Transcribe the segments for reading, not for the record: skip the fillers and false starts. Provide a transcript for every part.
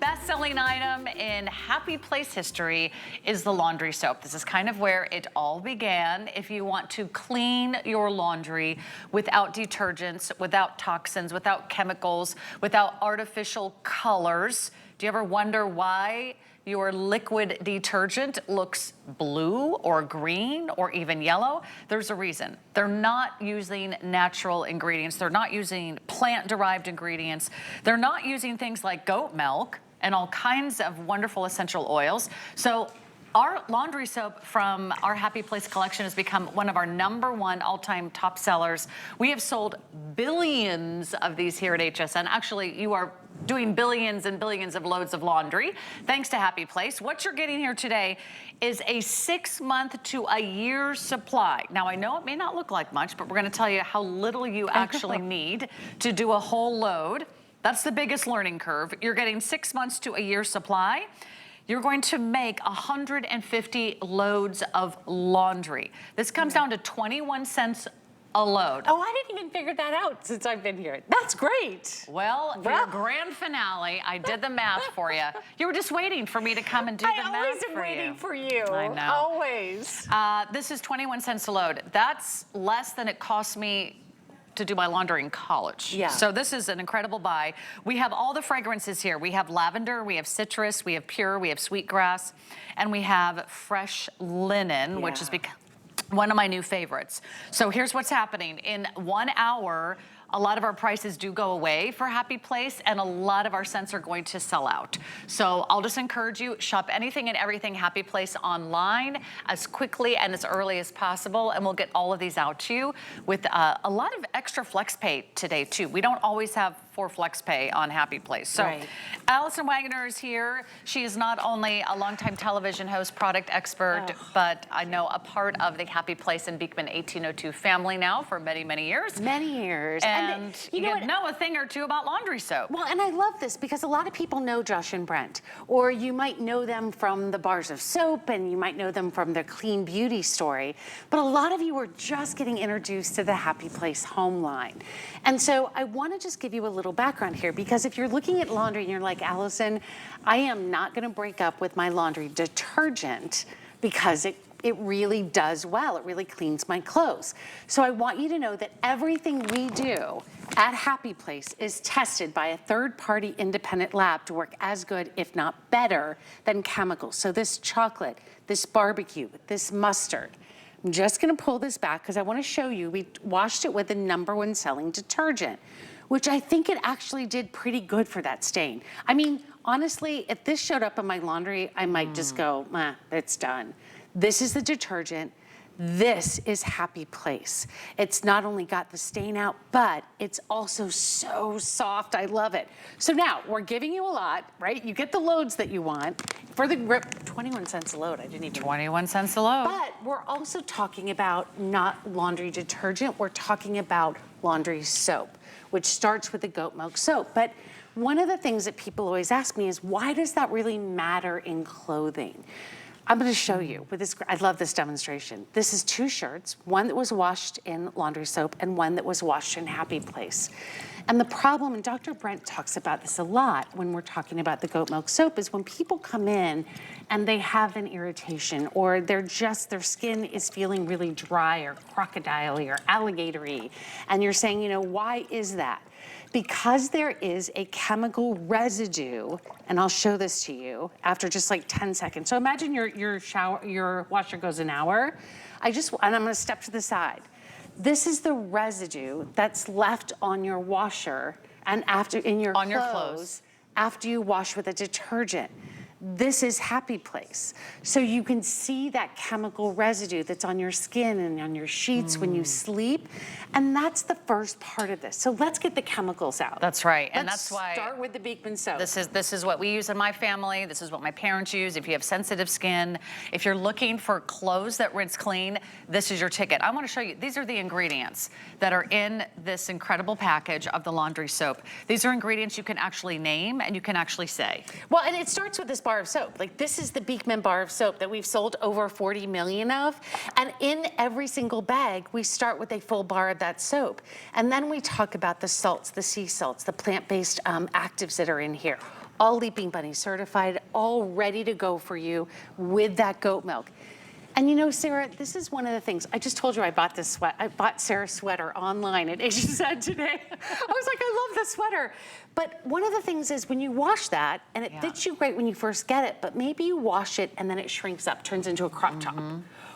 best-selling item in Happy Place history is the laundry soap. This is kind of where it all began. If you want to clean your laundry without detergents, without toxins, without chemicals, without artificial colors, do you ever wonder why your liquid detergent looks blue or green or even yellow? There's a reason. They're not using natural ingredients. They're not using plant-derived ingredients. They're not using things like goat milk and all kinds of wonderful essential oils. So our laundry soap from our Happy Place collection has become one of our #1 all-time top sellers. We have sold billions of these here at HSN. Actually, you are doing billions and billions of loads of laundry thanks to Happy Place. What you're getting here today is a 6-month to a year supply. Now, I know it may not look like much, but we're gonna tell you how little you actually need to do a whole load. That's the biggest learning curve. You're getting 6 months to a year supply. You're going to make 150 loads of laundry. This comes down to 21 cents a load. Oh, I didn't even figure that out since I've been here. That's great. Well, for your grand finale, I did the math for you. You were just waiting for me to come and do the math for you. I always am waiting for you. I know. Always. This is 21 cents a load. That's less than it cost me to do my laundry in college. Yeah. So this is an incredible buy. We have all the fragrances here. We have lavender, we have citrus, we have pure, we have sweetgrass, and we have fresh linen, which has become one of my new favorites. So here's what's happening. In 1 hour, a lot of our prices do go away for Happy Place, and a lot of our scents are going to sell out. So I'll just encourage you, shop anything and everything Happy Place online as quickly and as early as possible, and we'll get all of these out to you with a lot of extra flex pay today too. We don't always have for flex pay on Happy Place. So Allison Wagner is here. She is not only a longtime television host, product expert, but I know a part of the Happy Place and Beekman 1802 family now for many, many years. Many years. And you know a thing or two about laundry soap. Well, and I love this because a lot of people know Josh and Brent, or you might know them from the bars of soap, and you might know them from their clean beauty story, but a lot of you are just getting introduced to the Happy Place home line. And so I want to just give you a little background here, because if you're looking at laundry and you're like, Allison, I am not going to break up with my laundry detergent because it really does well. It really cleans my clothes. So I want you to know that everything we do at Happy Place is tested by a third-party independent lab to work as good, if not better, than chemicals. So this chocolate, this barbecue, this mustard. I'm just gonna pull this back because I want to show you, we washed it with the #1 selling detergent, which I think it actually did pretty good for that stain. I mean, honestly, if this showed up in my laundry, I might just go, it's done. This is the detergent. This is Happy Place. It's not only got the stain out, but it's also so soft. I love it. So now we're giving you a lot, right? You get the loads that you want for the grip. 21 cents a load. I didn't even. 21 cents a load. But we're also talking about not laundry detergent. We're talking about laundry soap, which starts with the goat milk soap. But one of the things that people always ask me is, why does that really matter in clothing? I'm going to show you with this. I love this demonstration. This is 2 shirts, one that was washed in laundry soap and one that was washed in Happy Place. And the problem, and Dr. Brent talks about this a lot when we're talking about the goat milk soap, is when people come in and they have an irritation, or their skin is feeling really dry or crocodile-y or alligator-y, and you're saying, why is that? Because there is a chemical residue, and I'll show this to you after just like 10 seconds. So imagine your washer goes an hour. And I'm gonna step to the side. This is the residue that's left on your washer and in your clothes after you wash with a detergent. This is Happy Place. So you can see that chemical residue that's on your skin and on your sheets when you sleep. And that's the first part of this. So let's get the chemicals out. That's right. And that's why. Start with the Beekman soap. This is what we use in my family. This is what my parents use. If you have sensitive skin, if you're looking for clothes that rinse clean, this is your ticket. I want to show you, these are the ingredients that are in this incredible package of the laundry soap. These are ingredients you can actually name and you can actually say. Well, and it starts with this bar of soap. Like, this is the Beekman bar of soap that we've sold over 40 million of. And in every single bag, we start with a full bar of that soap. And then we talk about the salts, the sea salts, the plant-based actives that are in here. all Leaping Bunny certified, all ready to go for you with that goat milk. And you know, Sarah, this is one of the things, I just told you I bought this I bought Sarah's sweater online at HSN today. I was like, I love the sweater. But one of the things is when you wash that, and it fits you great when you first get it, but maybe you wash it and then it shrinks up, turns into a crop top.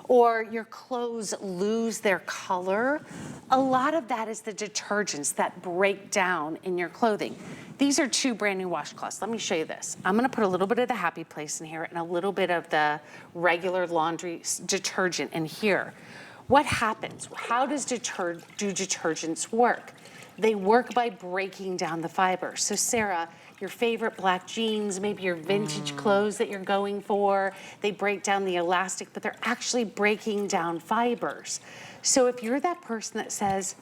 Or your clothes lose their color. A lot of that is the detergents that break down in your clothing. These are 2 brand new washcloths. Let me show you this. I'm gonna put a little bit of the Happy Place in here and a little bit of the regular laundry detergent in here. What happens? How do detergents work? They work by breaking down the fibers. So Sarah, your favorite black jeans, maybe your vintage clothes that you're going for, they break down the elastic, but they're actually breaking down fibers. So if you're that person that says,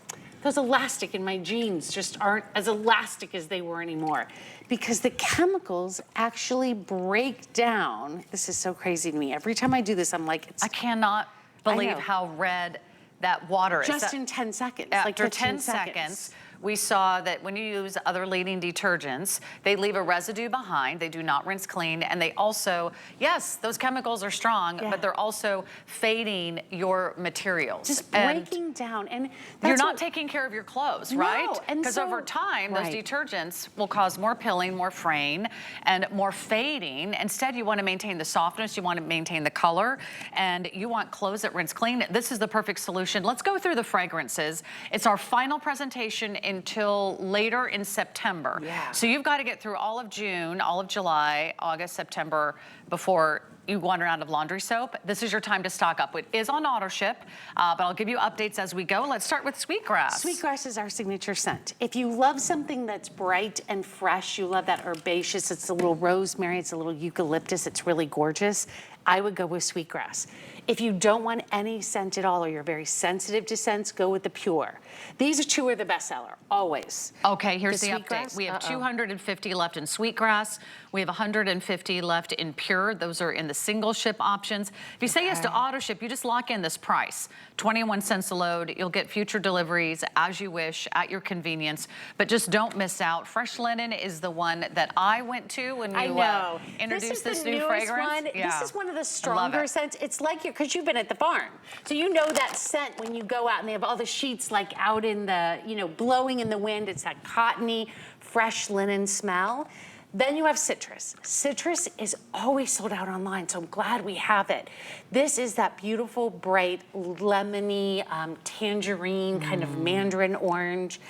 those elastic in my jeans just aren't as elastic as they were anymore, because the chemicals actually break down. This is so crazy to me. Every time I do this, I'm like, I cannot believe how red that water is. Just in 10 seconds. After 10 seconds, we saw that when you use other leading detergents, they leave a residue behind. They do not rinse clean. And they also, yes, those chemicals are strong, but they're also fading your materials. Just breaking down. And you're not taking care of your clothes, right? Because so, over time, those detergents will cause more pilling, more fraying, and more fading. Instead, you want to maintain the softness. You want to maintain the color. And you want clothes that rinse clean. This is the perfect solution. Let's go through the fragrances. It's our final presentation until later in September. So you've got to get through all of June, all of July, August, September before you wander out of laundry soap. This is your time to stock up. It is on auto ship, but I'll give you updates as we go. Let's start with Sweetgrass. Sweetgrass is our signature scent. If you love something that's bright and fresh, you love that herbaceous, it's a little rosemary, it's a little eucalyptus, it's really gorgeous, I would go with Sweetgrass. If you don't want any scent at all, or you're very sensitive to scents, go with the Pure. These 2 are the bestseller, always. Okay, here's the update. We have 250 left in Sweetgrass. We have 150 left in Pure. Those are in the single ship options. If you say yes to auto ship, you just lock in this price, 21 cents a load. You'll get future deliveries as you wish at your convenience, but just don't miss out. Fresh Linen is the one that I went to when you introduced this new fragrance. This is one of the stronger scents. It's like because you've been at the farm. So you know that scent when you go out and they have all the sheets like out in the, blowing in the wind. It's that cottony, fresh linen smell. Then you have citrus. Citrus is always sold out online, so I'm glad we have it. This is that beautiful, bright, lemony, tangerine, kind of mandarin orange.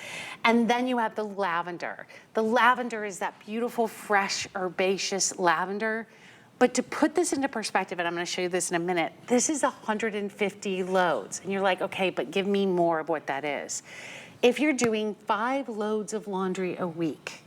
And then you have the lavender. The lavender is that beautiful, fresh, herbaceous lavender. But to put this into perspective, and I'm gonna show you this in a minute, this is 150 loads. And you're like, okay, but give me more of what that is. If you're doing 5 loads of laundry a week,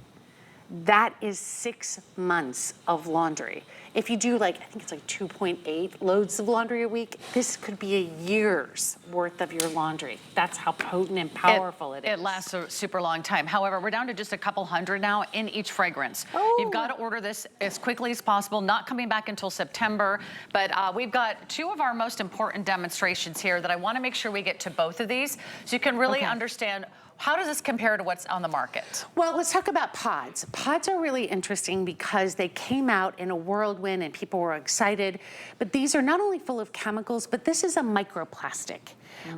that is 6 months of laundry. If you do I think it's 2.8 loads of laundry a week, this could be a year's worth of your laundry. That's how potent and powerful it is. It lasts a super long time. However, we're down to just a couple hundred now in each fragrance. You've got to order this as quickly as possible, not coming back until September, but we've got 2 of our most important demonstrations here that I want to make sure we get to both of these so you can really understand how does this compare to what's on the market? Well, let's talk about pods. Pods are really interesting because they came out in a whirlwind and people were excited, but these are not only full of chemicals, but this is a microplastic.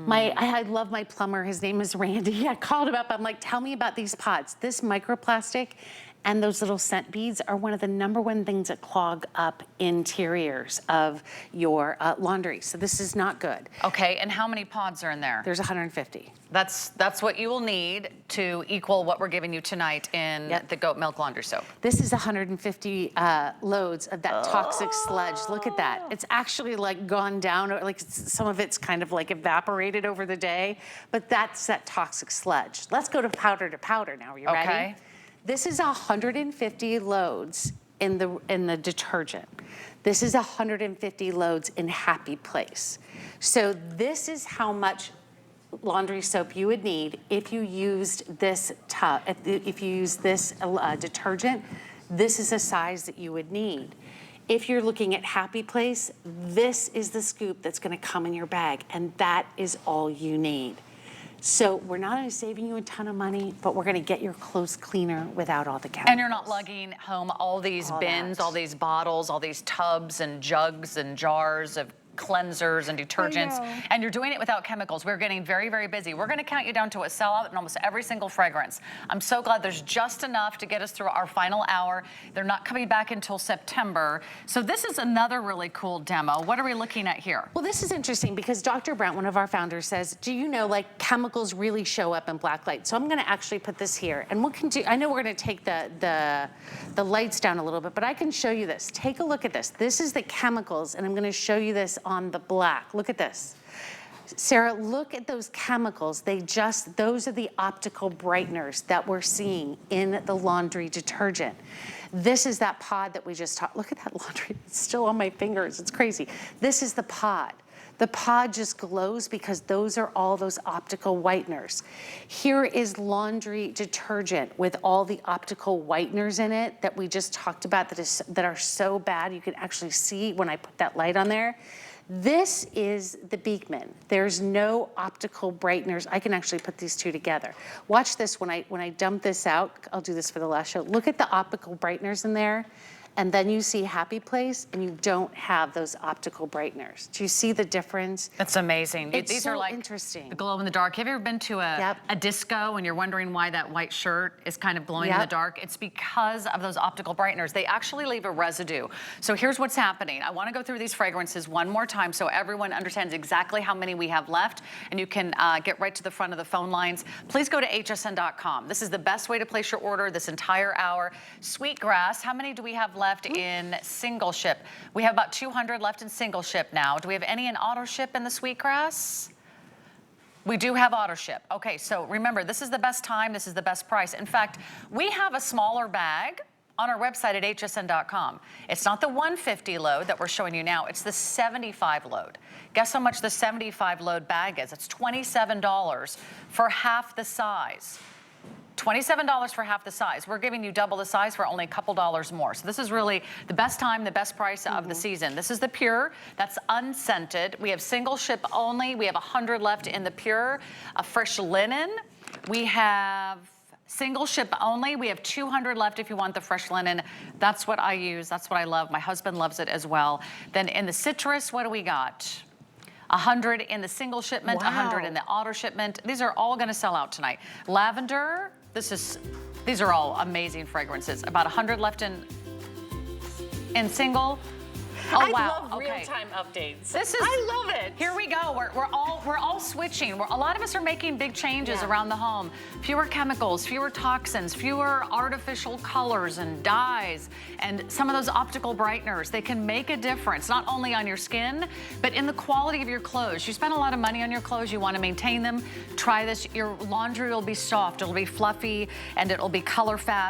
I love my plumber, his name is Randy. I called him up, I'm like, tell me about these pods. This microplastic and those little scent beads are one of the #1 things that clog up interiors of your laundry. So this is not good. Okay, and how many pods are in there? There's 150. That's what you will need to equal what we're giving you tonight in the goat milk laundry soap. This is 150 loads of that toxic sludge. Look at that. It's actually gone down, or some of it's kind of evaporated over the day, but that's that toxic sludge. Let's go to powder now. Are you ready? Okay. This is 150 loads in the detergent. This is 150 loads in Happy Place. So this is how much laundry soap you would need if you used this if you use this detergent. This is the size that you would need. If you're looking at Happy Place, this is the scoop that's going to come in your bag, and that is all you need. So we're not only saving you a ton of money, but we're gonna get your clothes cleaner without all the chemicals. And you're not lugging home all these bins, all these bottles, all these tubs and jugs and jars of cleansers and detergents, and you're doing it without chemicals. We're getting very, very busy. We're going to count you down to a sellout in almost every single fragrance. I'm so glad there's just enough to get us through our final hour. They're not coming back until September. So this is another really cool demo. What are we looking at here? Well, this is interesting because Dr. Brandt, one of our founders, says, do you know, like, chemicals really show up in black light? So I'm going to actually put this here. And what can do, I know we're going to take the lights down a little bit, but I can show you this. Take a look at this. This is the chemicals, and I'm going to show you this on the black. Look at this. Sarah, look at those chemicals. Those are the optical brighteners that we're seeing in the laundry detergent. This is that pod that we just talked. Look at that laundry. It's still on my fingers. It's crazy. This is the pod. The pod just glows because those are all those optical whiteners. Here is laundry detergent with all the optical whiteners in it that we just talked about that are so bad you can actually see when I put that light on there. This is the Beekman. There's no optical brighteners. I can actually put these two together. Watch this when I dump this out. I'll do this for the last show. Look at the optical brighteners in there. And then you see Happy Place, and you don't have those optical brighteners. Do you see the difference? That's amazing. It's These so are like interesting. the glow in the dark. Have you ever been to a disco and you're wondering why that white shirt is kind of glowing in the dark? It's because of those optical brighteners. They actually leave a residue. So here's what's happening. I want to go through these fragrances one more time so everyone understands exactly how many we have left, and you can get right to the front of the phone lines. Please go to hsn.com. This is the best way to place your order this entire hour. Sweetgrass, how many do we have left in single ship? We have about 200 left in single ship now. Do we have any in auto ship in the Sweetgrass? We do have auto ship. Okay, so remember, this is the best time, this is the best price. In fact, we have a smaller bag on our website at hsn.com. It's not the 150 load that we're showing you now, it's the 75 load. Guess how much the 75 load bag is? It's $27 for half the size. $27 for half the size. We're giving you double the size for only a couple dollars more. So this is really the best time, the best price of the season. This is the Pure, that's unscented. We have single ship only. We have 100 left in the Pure. A fresh linen. We have single ship only. We have 200 left if you want the fresh linen. That's what I use. That's what I love. My husband loves it as well. Then in the citrus, what do we got? 100 in the single shipment, 100 in the auto shipment. These are all gonna sell out tonight. Lavender, these are all amazing fragrances. About 100 left in single. Oh, I wow. love real-time updates. This is, I love it. Here we go. We're all switching. A lot of us are making big changes around the home. Fewer chemicals, fewer toxins, fewer artificial colors and dyes, and some of those optical brighteners. They can make a difference, not only on your skin, but in the quality of your clothes. You spend a lot of money on your clothes. You want to maintain them. Try this. Your laundry will be soft. It'll be fluffy, and it'll be color fast.